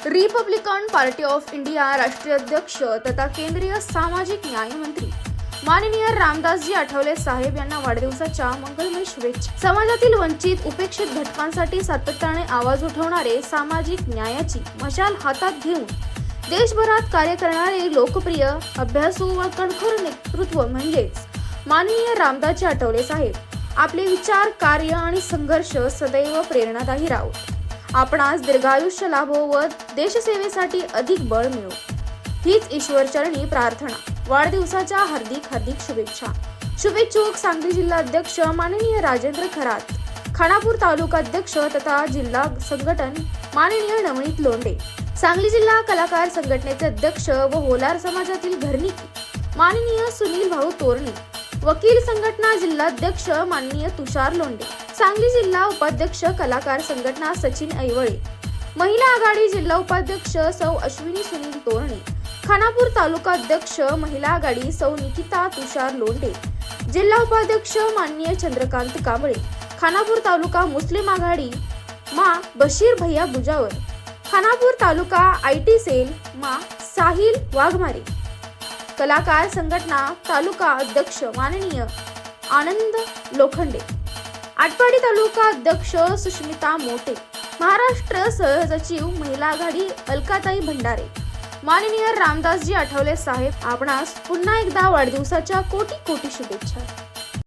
Republican party of India राष्ट्रीय अध्यक्ष तथा केंद्रीय सामाजिक न्याय मंत्री माननीय रामदासजी आठवले साहेब यांना वाढदिवसाच्या मंगलमय शुभेच्छा। समाजातील वंचित उपेक्षित घटकांसाठी सातत्याने आवाज उठवणारे, सामाजिक न्यायाची मशाल हातात घेऊन देशभरात कार्य करणारे लोकप्रिय, अभ्यासू व कणखर नेतृत्व म्हणजेच माननीय रामदासजी आठवले साहेब। आपले विचार, कार्य आणि संघर्ष सदैव प्रेरणादायी राहो। आपणास दीर्घायुष्य लाभो व देशसेवेसाठी अधिक बळ मिळो, हीच ईश्वरचरणी प्रार्थना। वाढदिवसाच्या हार्दिक शुभेच्छा। शुभेच्छुक सांगली जिल्हा अध्यक्ष माननीय राजेंद्र खरात, खानापूर तालुका अध्यक्ष तथा जिल्हा संघटन माननीय नवनीत लोंढे, सांगली जिल्हा कलाकार संघटनेचे अध्यक्ष व होलार समाजातील घरनिकी माननीय सुनील भाऊ तोरणे, वकील संघटना जिल्हाध्यक्ष माननीय तुषार लोंढे, सांगली जिल्हा उपाध्यक्ष कलाकार संघटना सचिन ऐवळे, महिला आघाडी जिल्हा उपाध्यक्ष सौ अश्विनी सुनील तोरणे, खानापूर तालुका अध्यक्ष महिला आघाडी सौ निकिता तुषार लोंढे, जिल्हा उपाध्यक्ष माननीय चंद्रकांत कांबळे, खानापूर तालुका मुस्लिम आघाडी मा बशीर भैया बुजावर, खानापूर तालुका आयटी सेल मा साहिल वाघमारे, कलाकार संघटना तालुका अध्यक्ष माननीय आनंद लोखंडे, आटपाडी तालुका अध्यक्ष सुष्मिता मोटे, महाराष्ट्र सहसचिव महिला आघाडी अलकाताई भंडारे। माननीय रामदासजी आठवले साहेब, आपणास पुन्हा एकदा वाढदिवसाच्या कोटी शुभेच्छा।